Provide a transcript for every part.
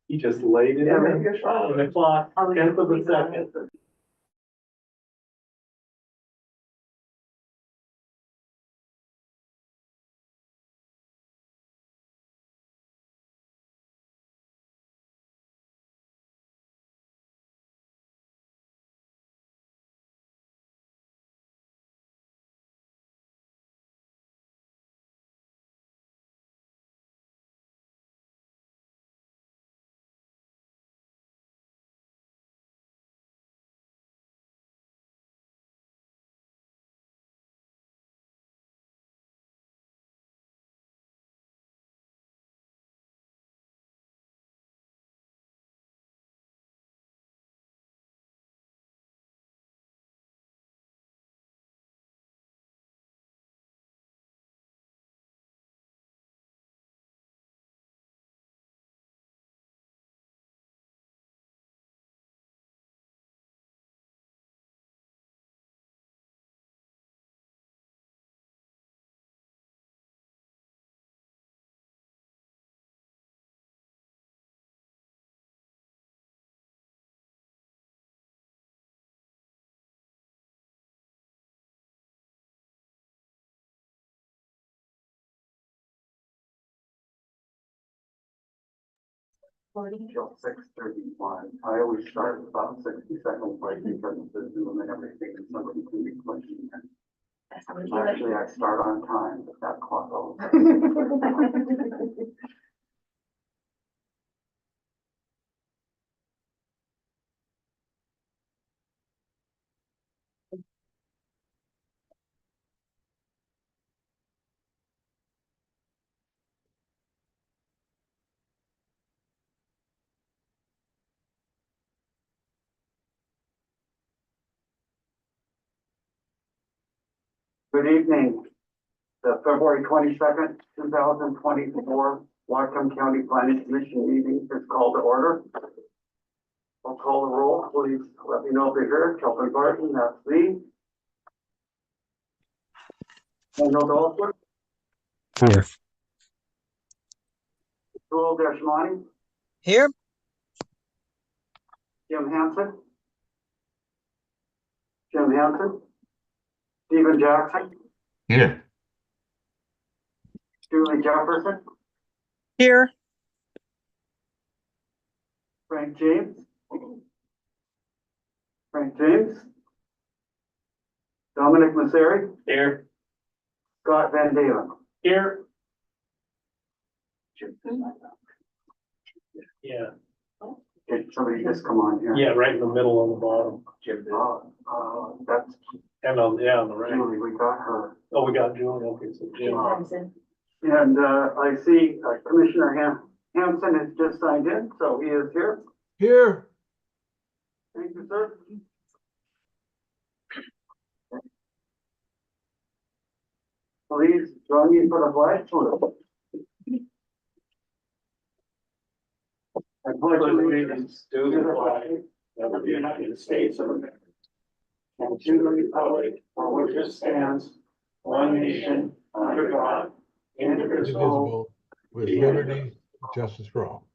He just laid it Yeah, in maybe a shot. on the clock, 10th of a second. Till 6:31. I always start about 60 seconds late because of the Zoom and everything, and somebody can be pushing. Actually, I start on time, but that clock goes. Good evening. The February 22nd, 2024 Whatcom County Planning Commission meeting is called to order. I'll call the roll. Please let me know if you're here. Kelvin Barton, that's me. Daniel Dolphin, Here. Joel Deshmani, Here. Jim Hansen. Jim Hansen. Stephen Jackson. Here. Julie Jefferson. Here. Frank James. Frank James. Dominic Masseri. Here. Scott Van Dalen. Here. Yeah, Did somebody just come on here? yeah, right in the middle on the bottom. Jim. That's And on, yeah, on the right. Julie, we got her. Oh, we got Julie, okay, so Jim. And, I see Commissioner Hanson has just signed in, so he is here. Here. Thank you, sir. Please join me for the flag salute. I pledge allegiance to the flag of the United States of America, and to the republic for which it stands, one nation, under God, indivisible, Indivisible, with liberty, and justice for all.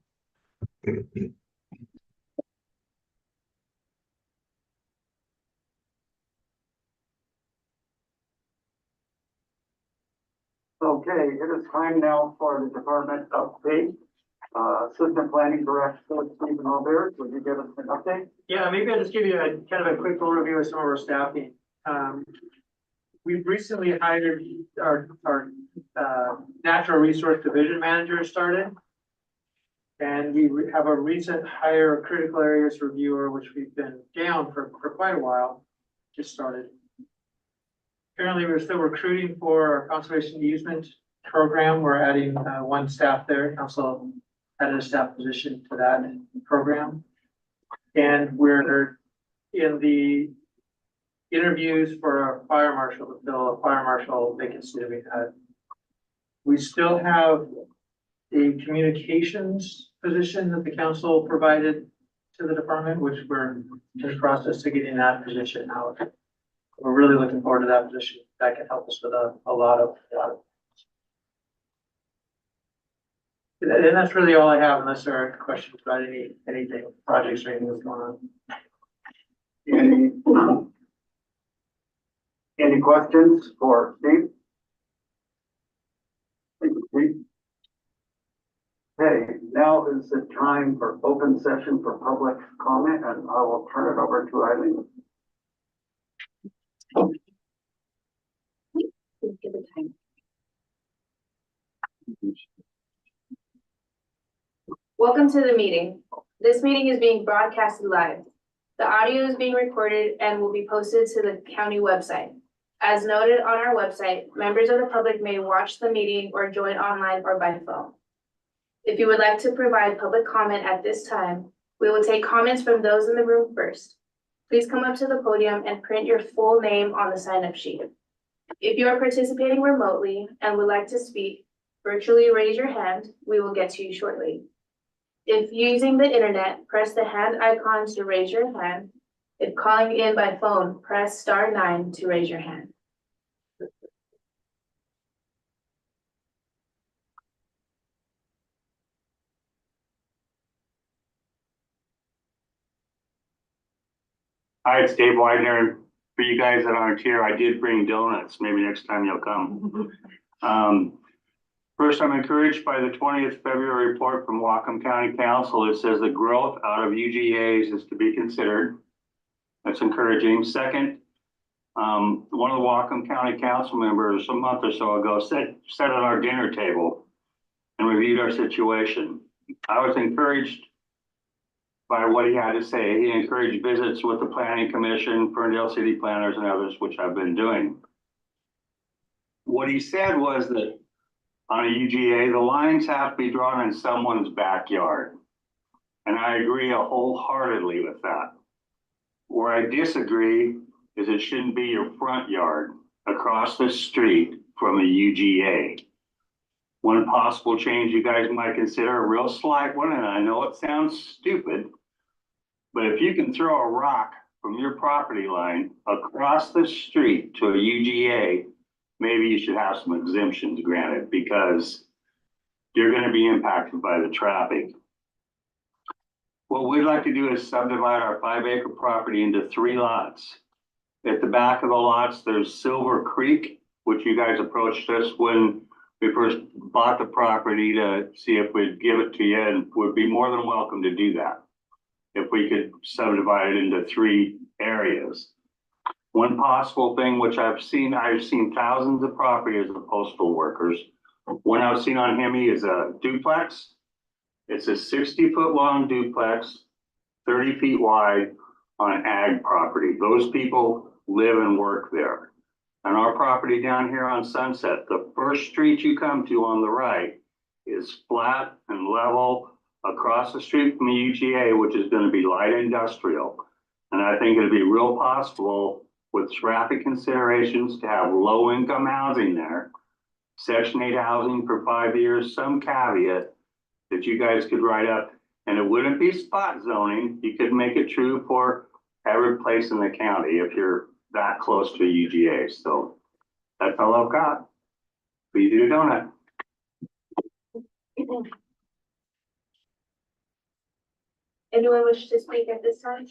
Okay, it is time now for the department update. Assistant Planning Director Stephen Albert, would you give us an update? Yeah, maybe I'll just give you a kind of a quick overview of some of our staffing. We've recently hired our natural resource division manager started. And we have a recent hire critical areas reviewer, which we've been down for quite a while, just started. Currently, we're still recruiting for our conservation easement program. We're adding one staff there. Council added a staff position to that program. And we're in the interviews for a fire marshal to fill a fire marshal vacancy that we had. We still have a communications position that the council provided to the department, which we're in the process of getting that position out. We're really looking forward to that position. That can help us with a lot of. And that's really all I have unless there are questions about anything, projects or anything that's going on. Any questions for Steve? Thank you, Steve. Okay, now is the time for open session for public comment, and I will turn it over to Eileen. Give it time. Welcome to the meeting. This meeting is being broadcasted live. The audio is being recorded and will be posted to the county website. As noted on our website, members of the public may watch the meeting or join online or by phone. If you would like to provide public comment at this time, we will take comments from those in the room first. Please come up to the podium and print your full name on the sign-up sheet. If you are participating remotely and would like to speak, virtually raise your hand. We will get to you shortly. If using the internet, press the hand icon to raise your hand. If calling in by phone, press *9 to raise your hand. Hi, it's Dave Widener. For you guys that aren't here, I did bring donuts. Maybe next time you'll come. First, I'm encouraged by the 20th February report from Whatcom County Council. It says the growth out of UGAs is to be considered. That's encouraging. Second, one of the Whatcom County Council members a month or so ago sat at our dinner table and reviewed our situation. I was encouraged by what he had to say. He encouraged visits with the Planning Commission, Ferndale City Planners, and others, which I've been doing. What he said was that on a UGA, the lines have to be drawn in someone's backyard. And I agree wholeheartedly with that. Where I disagree is it shouldn't be your front yard across the street from a UGA. One possible change you guys might consider, a real slight one, and I know it sounds stupid, but if you can throw a rock from your property line across the street to a UGA, maybe you should have some exemptions granted because you're going to be impacted by the traffic. What we'd like to do is subdivide our 5-acre property into 3 lots. At the back of the lots, there's Silver Creek, which you guys approached us when we first bought the property to see if we'd give it to you, and would be more than welcome to do that if we could subdivide it into 3 areas. One possible thing, which I've seen thousands of properties of postal workers. One I've seen on Hemi is a duplex. It's a 60-foot long duplex, 30 feet wide on ag property. Those people live and work there. And our property down here on Sunset, the first street you come to on the right is flat and level across the street from the UGA, which is going to be light industrial. And I think it'd be real possible with traffic considerations to have low income housing there, Section 8 housing for 5 years, some caveat that you guys could write up, and it wouldn't be spot zoning. You could make it true for every place in the county if you're that close to a UGA. So that's all I've got. Please do a donut. Anyone wish to speak at this time?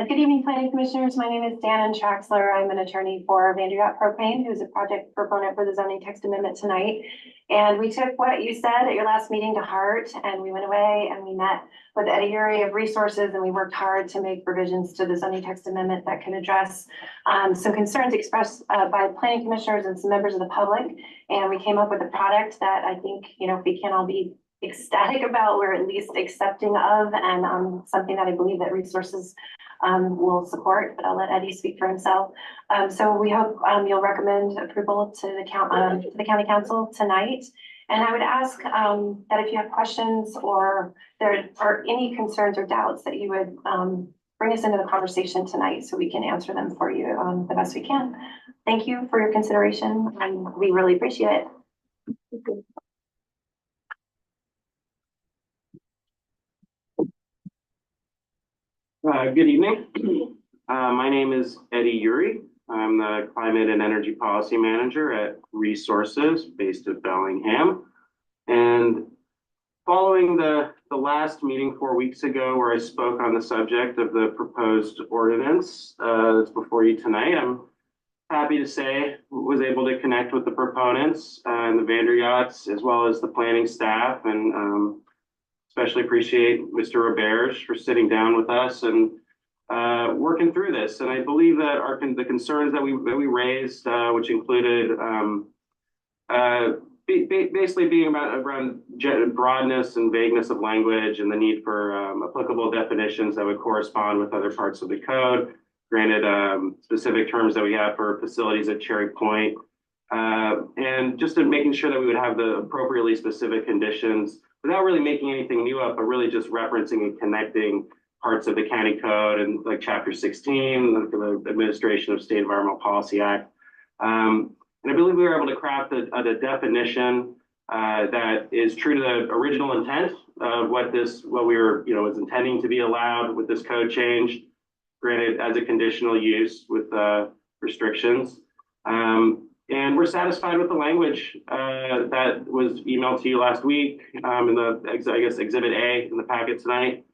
Good evening, planning commissioners. My name is Dan Traxler. I'm an attorney for Vandergat Propane, who's a project proponent for the zoning text amendment tonight. And we took what you said at your last meeting to heart, and we went away and we met with Eddie Uri of Resources, and we worked hard to make provisions to the zoning text amendment that can address some concerns expressed by planning commissioners and some members of the public. And we came up with a product that I think, we can all be ecstatic about, we're at least accepting of, and something that I believe that Resources will support, but I'll let Eddie speak for himself. So we hope you'll recommend approval to the county council tonight. And I would ask that if you have questions or there are any concerns or doubts, that you would bring us into the conversation tonight so we can answer them for you the best we can. Thank you for your consideration, and we really appreciate it. Good evening. My name is Eddie Yuri. I'm the Climate and Energy Policy Manager at Resources based at Bellingham. And following the last meeting 4 weeks ago where I spoke on the subject of the proposed ordinance that's before you tonight, I'm happy to say was able to connect with the proponents and the Vanderyachts as well as the planning staff, and especially appreciate Mr. Roberge for sitting down with us and working through this. And I believe that the concerns that we raised, which included basically being around broadness and vagueness of language and the need for applicable definitions that would correspond with other parts of the code. Granted, specific terms that we have for facilities at Cherry Point, and just in making sure that we would have the appropriately specific conditions without really making anything new up, but really just referencing and connecting parts of the county code and like chapter 16, like the Administration of State Environmental Policy Act. And I believe we were able to craft a definition that is true to the original intent of what we were, was intending to be allowed with this code change, granted as a conditional use with restrictions. And we're satisfied with the language that was emailed to you last week in Exhibit A in the packet tonight,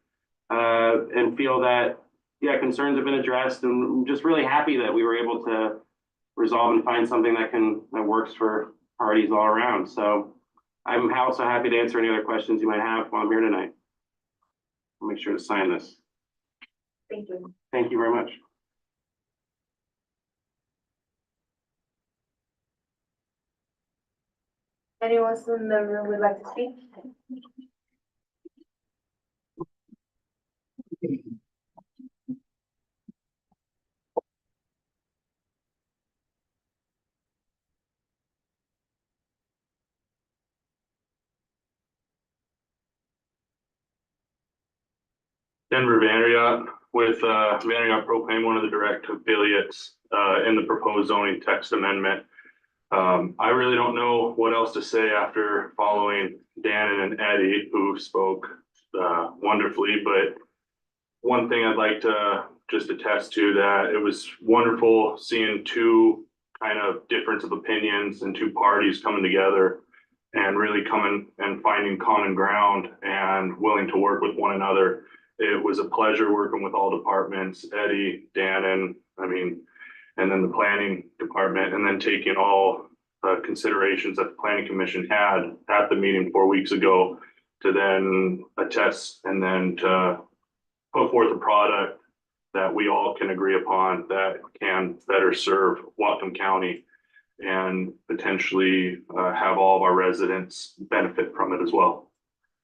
and feel that, concerns have been addressed, and I'm just really happy that we were able to resolve and find something that works for parties all around. So I'm also happy to answer any other questions you might have while I'm here tonight. I'll make sure to sign this. Thank you. Thank you very much. Anyone else in the room would like to speak? Denver Vanderyacht with Vanderyacht Propane, one of the direct affiliates in the proposed zoning text amendment. I really don't know what else to say after following Dan and Eddie, who spoke wonderfully, but one thing I'd like to just attest to that it was wonderful seeing two kind of difference of opinions and two parties coming together and really coming and finding common ground and willing to work with one another. It was a pleasure working with all departments, Eddie, Dan, and then the planning department, and then taking all considerations that the planning commission had at the meeting 4 weeks ago to then attest and then to put forth a product that we all can agree upon that can better serve Whatcom County and potentially have all of our residents benefit from it as well.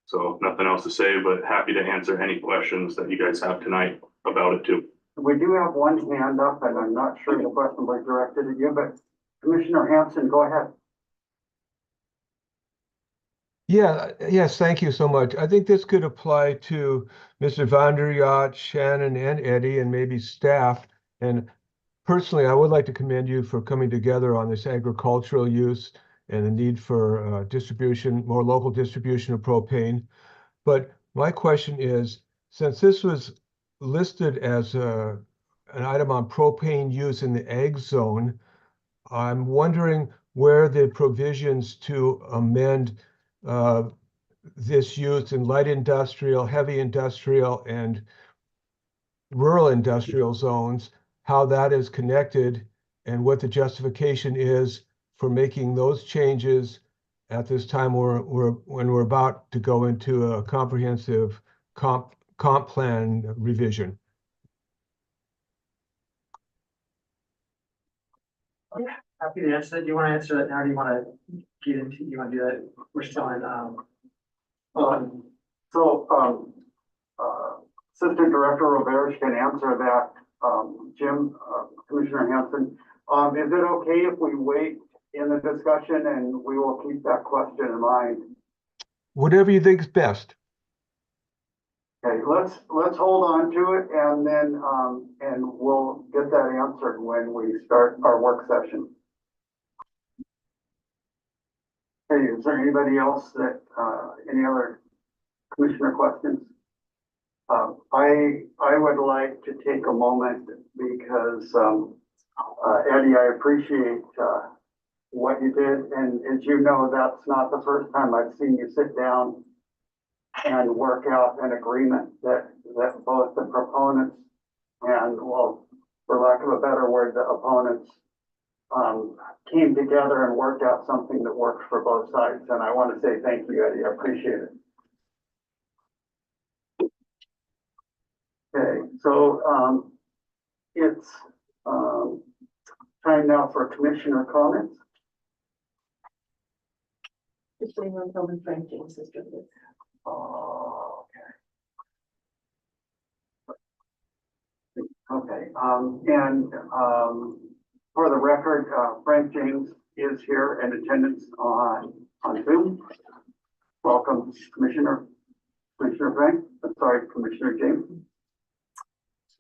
So nothing else to say, but happy to answer any questions that you guys have tonight about it too. We do have one hand up, and I'm not sure the question was directed at you, but Commissioner Hanson, go ahead. Yes, thank you so much. I think this could apply to Mr. Vanderyacht, Shannon, and Eddie, and maybe staff. And personally, I would like to commend you for coming together on this agricultural use and the need for more local distribution of propane. But my question is, since this was listed as an item on propane use in the ag zone, I'm wondering where the provisions to amend this use in light industrial, heavy industrial, and rural industrial zones, how that is connected and what the justification is for making those changes at this time when we're about to go into a comprehensive comp plan revision. Happy to answer that. Do you want to answer that now? Or do you want to get into? You want to do that? We're still in. Assistant Director Roberge can answer that. Jim, Commissioner Hanson, is it okay if we wait in the discussion and we will keep that question in mind? Whatever you think is best. Okay, let's hold on to it and then and we'll get that answered when we start our work session. Hey, is there anybody else that any other commissioner questions? I would like to take a moment because, Eddie, I appreciate, what you did. And as you know, that's not the first time I've seen you sit down and work out an agreement that both the proponents and, well, for lack of a better word, the opponents, came together and worked out something that works for both sides. And I want to say thank you, Eddie. I appreciate it. Okay, so it's time now for commissioner comments. Just waiting on Phil and Frank James is doing it. Okay, for the record, Frank James is here in attendance on Zoom. Welcome, Commissioner Frank. Sorry, Commissioner James.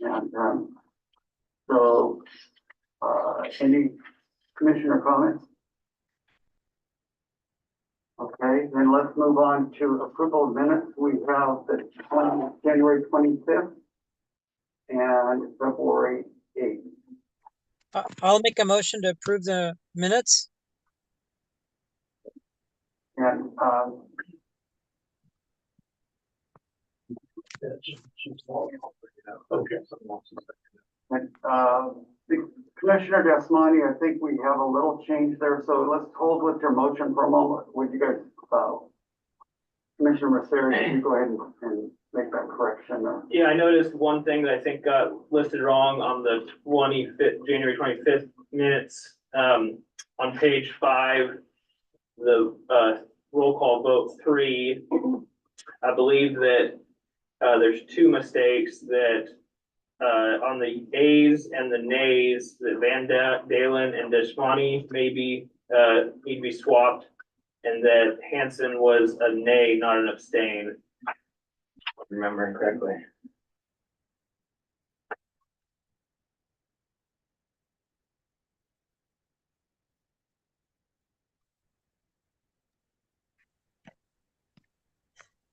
And any commissioner comments? Okay, then let's move on to approval of minutes. We have the January 25th and February 8th. I'll make a motion to approve the minutes. And Commissioner Desmani, I think we have a little change there, so let's hold with your motion for a moment. Would you guys, Commissioner Messeri, you go ahead and make that correction? Yeah, I noticed one thing that I think got listed wrong on the January 25th minutes. On page 5, the roll call vote 3, I believe that there's 2 mistakes that on the A's and the nays, that Van Dalen and Desmani maybe need to be swapped, and that Hanson was a nay, not an abstain. If I'm remembering correctly.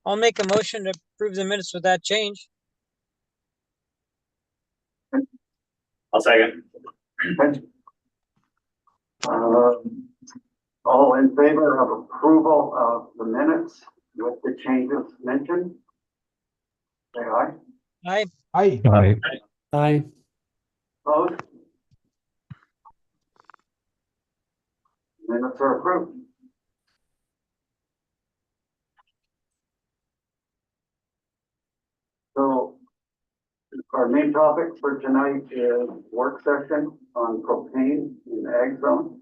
I'll make a motion to approve the minutes with that change. I'll second. All in favor of approval of the minutes with the changes mentioned? Say aye. Aye. Aye. Aye. Aye. Opposed? Minutes are approved. So our main topic for tonight is work session on propane in the ag zone.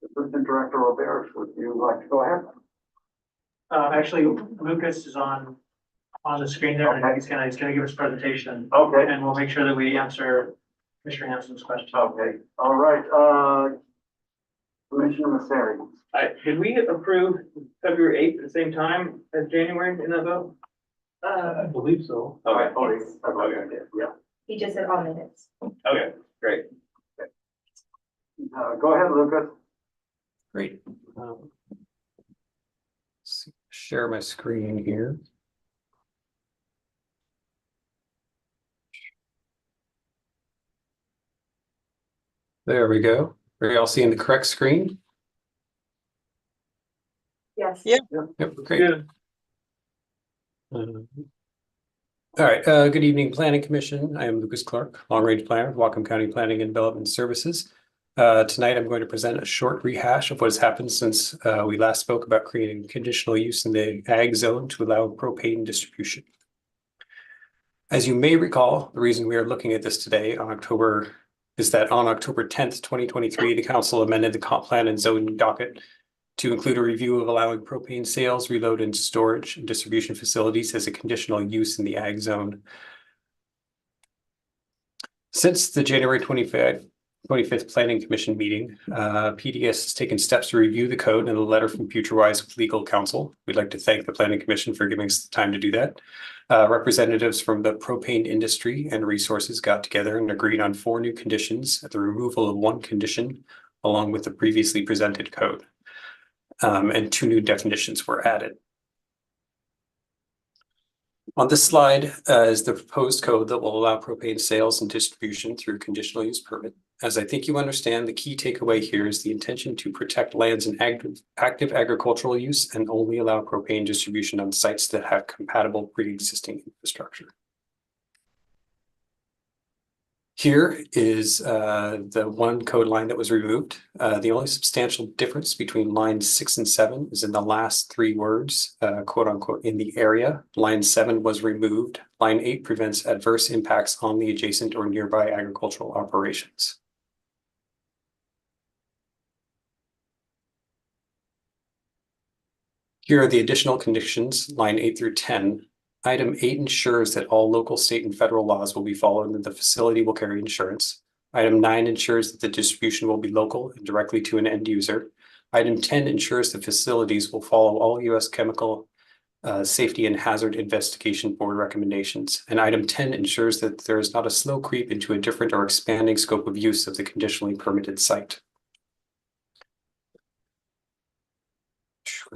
Assistant Director Roberts, would you like to go ahead? Actually, Lucas is on the screen there, and Okay. he's gonna give us a presentation, Okay. and we'll make sure that we answer Mr. Hanson's question. Okay. All right. Commissioner Messeri. Did we approve February 8th at the same time as January in that vote? I believe so. Okay, Okay. Yeah. He just said all minutes. okay, great. Go ahead, Lucas. Great. Share my screen here. There we go. Are y'all seeing the correct screen? Yes. Yeah. Yep, great. Yeah. All right, good evening, Planning Commission. I am Lucas Clark, Long Range Planner, Whatcom County Planning and Development Services. Tonight, I'm going to present a short rehash of what has happened since we last spoke about creating conditional use in the ag zone to allow propane distribution. As you may recall, the reason we are looking at this today on October 10th, 2023, the council amended the comp plan and zoning docket to include a review of allowing propane sales, reload, and storage and distribution facilities as a conditional use in the ag zone. Since the January 25th Planning Commission meeting, PDS has taken steps to review the code and a letter from FutureWise with legal counsel. We'd like to thank the Planning Commission for giving us the time to do that. Representatives from the propane industry and resources got together and agreed on 4 new conditions, the removal of 1 condition, along with the previously presented code. And 2 new definitions were added. On this slide is the proposed code that will allow propane sales and distribution through conditional use permit. As I think you understand, the key takeaway here is the intention to protect lands in active agricultural use and only allow propane distribution on sites that have compatible pre-existing infrastructure. Here is the one code line that was removed. The only substantial difference between lines 6 and 7 is in the last 3 words, quote unquote, in the area. Line 7 was removed. Line 8 prevents adverse impacts on the adjacent or nearby agricultural operations. Here are the additional conditions, line 8 through 10. Item 8 ensures that all local, state, and federal laws will be followed and that the facility will carry insurance. Item 9 ensures that the distribution will be local and directly to an end user. Item 10 ensures the facilities will follow all U.S. Chemical Safety and Hazard Investigation Board recommendations. And item 10 ensures that there is not a slow creep into a different or expanding scope of use of the conditionally permitted site.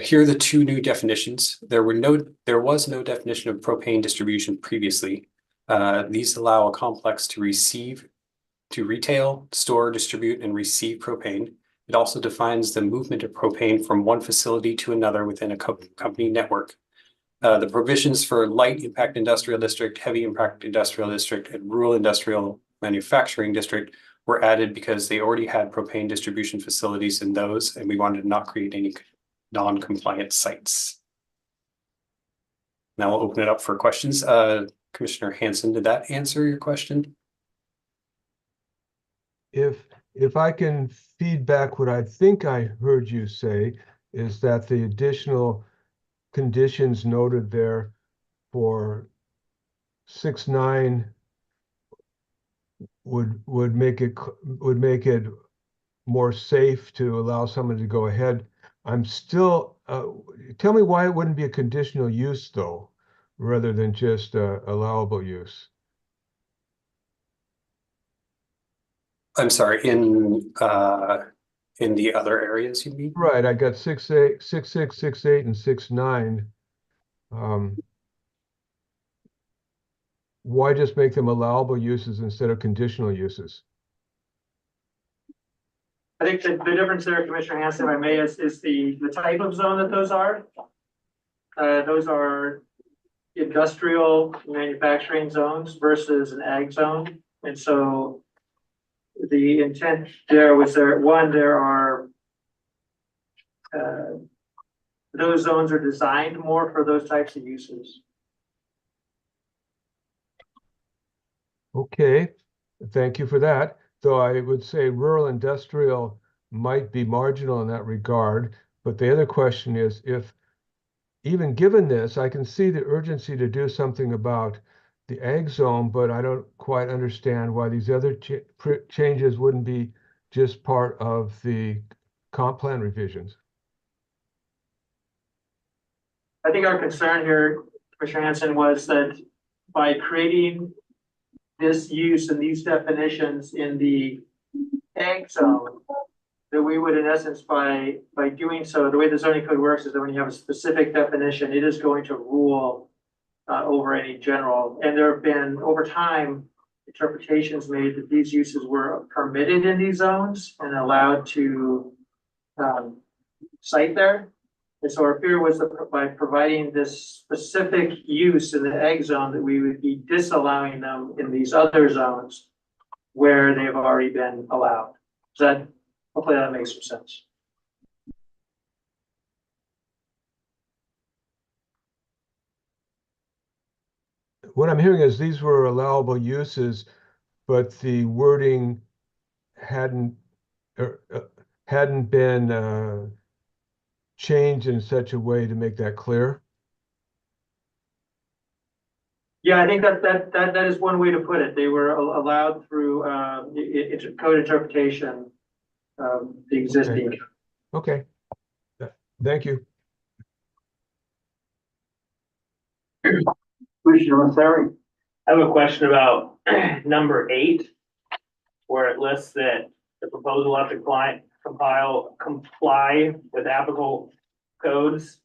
Here are the 2 new definitions. There was no definition of propane distribution previously. These allow a complex to retail, store, distribute, and receive propane. It also defines the movement of propane from one facility to another within a company network. The provisions for light impact industrial district, heavy impact industrial district, and rural industrial manufacturing district were added because they already had propane distribution facilities in those, and we wanted to not create any non-compliant sites. Now we'll open it up for questions. Commissioner Hanson, did that answer your question? If I can feedback what I think I heard you say is that the additional conditions noted there for 6.9 would make it more safe to allow someone to go ahead. I'm still tell me why it wouldn't be a conditional use though, rather than just allowable use. I'm sorry, in the other areas you mean? Right, I got 6.8, 6.6, 6.8, and 6.9. Why just make them allowable uses instead of conditional uses? I think that the difference there, Commissioner Hanson, if I may, is the type of zone that those are. Those are industrial manufacturing zones versus an ag zone. And so the intent there was there are those zones are designed more for those types of uses. Okay, thank you for that. Though I would say rural industrial might be marginal in that regard. But the other question is, if even given this, I can see the urgency to do something about the ag zone, but I don't quite understand why these other changes wouldn't be just part of the comp plan revisions. I think our concern here, Commissioner Hanson, was that by creating this use and these definitions in the ag zone, that we would, in essence, by doing so, the way the zoning code works is that when you have a specific definition, it is going to rule over any general. And there have been, over time, interpretations made that these uses were permitted in these zones and allowed to site there. And so our fear was that by providing this specific use in the ag zone, that we would be disallowing them in these other zones where they've already been allowed. Hopefully that makes some sense. What I'm hearing is these were allowable uses, but the wording hadn't been changed in such a way to make that clear. Yeah, I think that is one way to put it. They were allowed through code interpretation of the existing. Okay. Thank you. Commissioner Masseri? I have a question about number 8, where it lists that the proposal will have to comply with applicable codes.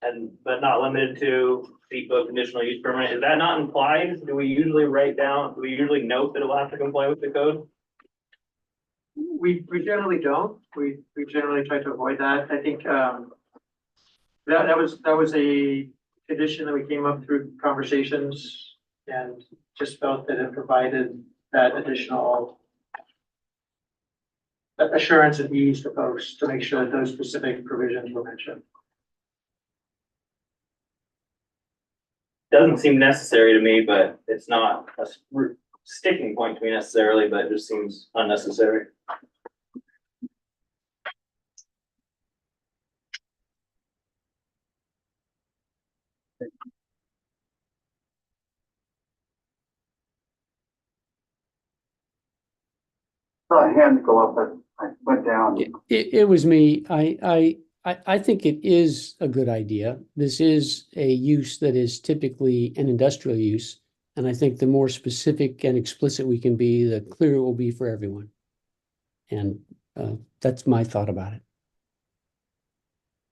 and, but not limited to FIPO conditional use permit, is that not implied? Do we usually note that it will have to comply with the code? We generally don't. We generally try to avoid that. I think, that was a condition that we came up through conversations and just felt that it provided that additional assurance and ease for folks to make sure that those specific provisions were mentioned. Doesn't seem necessary to me, but it's not a sticking point to me necessarily, but it just seems unnecessary. Saw a hand go up, but I went down. It was me. I think it is a good idea. This is a use that is typically an industrial use. And I think the more specific and explicit we can be, the clearer it will be for everyone. And that's my thought about it.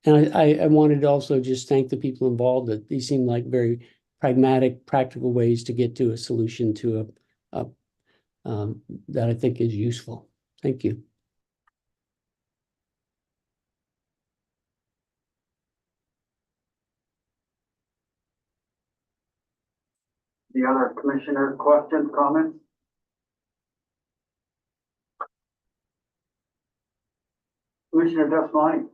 And I wanted to also just thank the people involved, that these seem like very pragmatic, practical ways to get to a solution to that I think is useful. Thank you. The other commissioner questions, comments? Commissioner Desmani.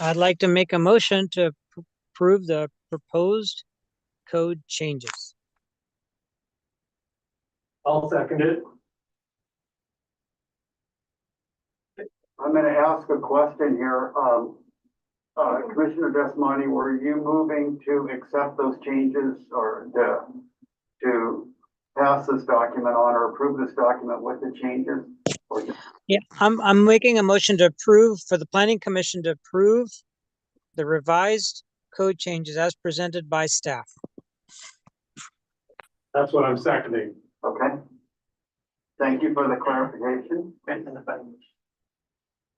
I'd like to make a motion to approve the proposed code changes. I'll second it. I'm going to ask a question here. Commissioner Desmani, were you moving to accept those changes or to pass this document on or approve this document with the changes? Yeah, I'm making a motion to approve for the planning commission to approve the revised code changes as presented by staff. That's what I'm seconding. Okay. Thank you for the clarification. Commissioner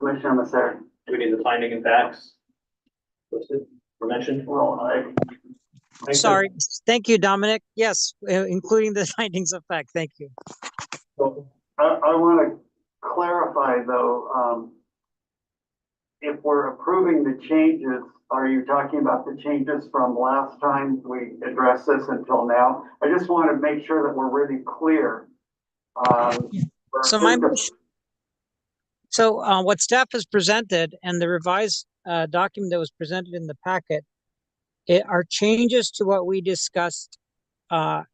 Masseri. Do we need the finding and facts listed or mentioned? Well, Sorry, thank you, Dominic. Yes, including the findings of fact. Thank you. I want to clarify though, if we're approving the changes, are you talking about the changes from last time we addressed this until now? I just want to make sure that we're really clear. So what staff has presented and the revised document that was presented in the packet are changes to what we discussed the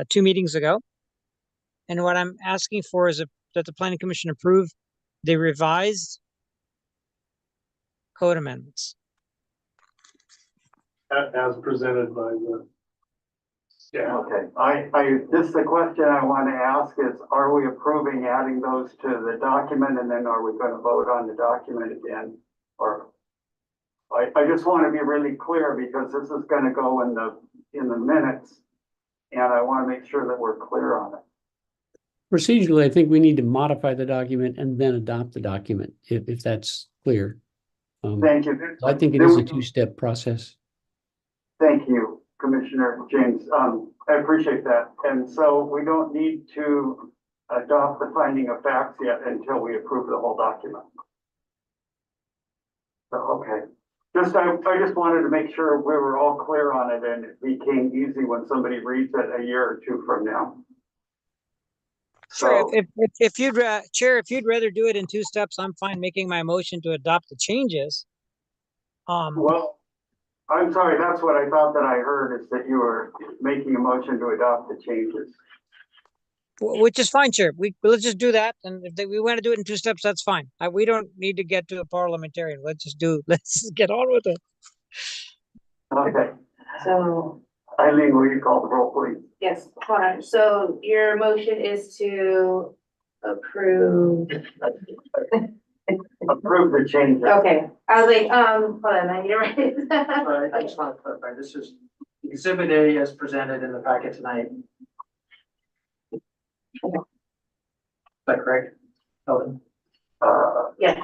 2 meetings ago. And what I'm asking for is that the planning commission approve the revised code amendments. As presented by the. Yeah. Okay, this is the question I want to ask is, are we approving adding those to the document and then are we going to vote on the document again? Or I just want to be really clear because this is going to go in the minutes and I want to make sure that we're clear on it. Procedurally, I think we need to modify the document and then adopt the document, if that's clear. Thank you. I think it is a 2-step process. Thank you, Commissioner James. I appreciate that. And so we don't need to adopt the finding of facts yet until we approve the whole document. So, okay. I just wanted to make sure we were all clear on it and it became easy when somebody reads it a year or 2 from now. Sure. If you'd Chair, if you'd rather do it in 2 steps, I'm fine making my motion to adopt the changes. Well, I'm sorry. That's what I thought that I heard is that you were making a motion to adopt the changes. Which is fine, Chair. Let's just do that. And if we want to do it in 2 steps, that's fine. We don't need to get to a parliamentarian. Let's just get on with it. Okay. So, Eileen, will you call the roll, please? yes, hold on. So your motion is to approve. Approve the changes. Okay, I was like, hold on, I need to write it. I just want to clarify, this is Exhibit A as presented in the packet tonight. Is that correct? Helen? Yes.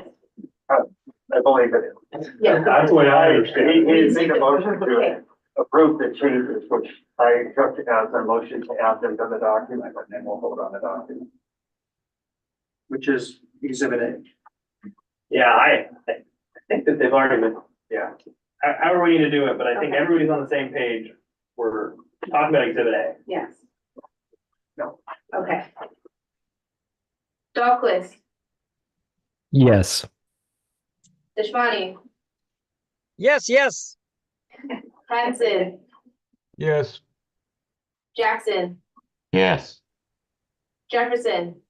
I believe it is. Yeah. That's the way I understand it. He made a motion Okay. to approve the changes, which I took as a motion to add them to the document, and then we'll vote on the document. Which is exhibit A. Yeah, I think that they've already been, Yeah. however we need to do it, but I think Okay. everybody's on the same page. We're talking about exhibit A. Yes. No. Okay. Dahlquist, Yes. Deshmani, Yes, yes. Hanson, Yes. Jackson, Yes. Jefferson,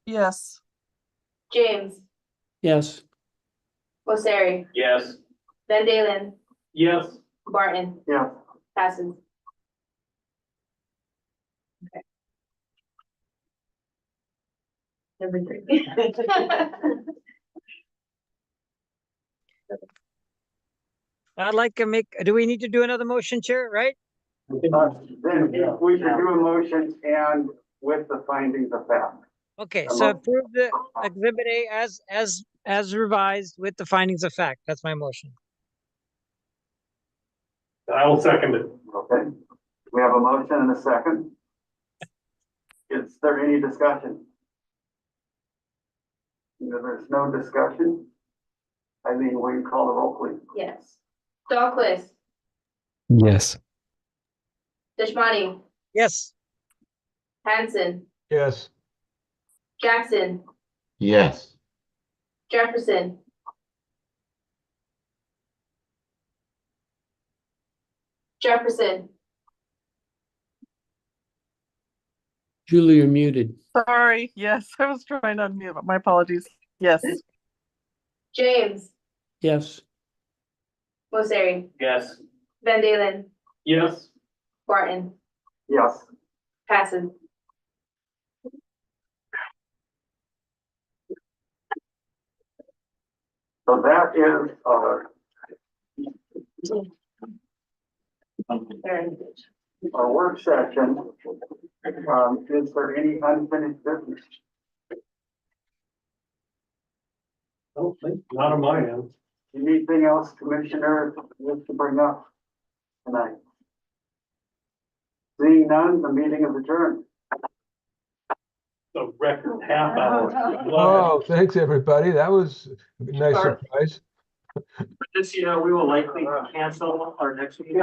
Yes. James, Yes. Bossari, Yes. Van Dalen, Yes. Barton, Yeah. passes. Number 3. I'd like to make, do we need to do another motion, Chair, right? Then we should do a motion and with the findings of fact. Okay, so approve the exhibit A as revised with the findings of fact. That's my motion. I will second it. Okay. We have a motion and a second. Is there any discussion? If there's no discussion, Eileen, will you call the roll, please? Yes. Dahlquist, Yes. Deshmani, Yes. Hanson, Yes. Jackson, Yes. Jefferson, Jefferson, Julie, you're muted. Sorry. Yes, I was trying to unmute, but my apologies. Yes. James, Yes. Bossari, Yes. Van Dalen, Yes. Barton, Yes. passes. So that is, our work session. Is there any unfinished business? Not on my end. Anything else, Commissioner, wish to bring up tonight? Seeing none, the meeting is adjourned. The record half hour. Oh, thanks, everybody. That was a nice Sure. surprise. This year, we will likely cancel our next meeting.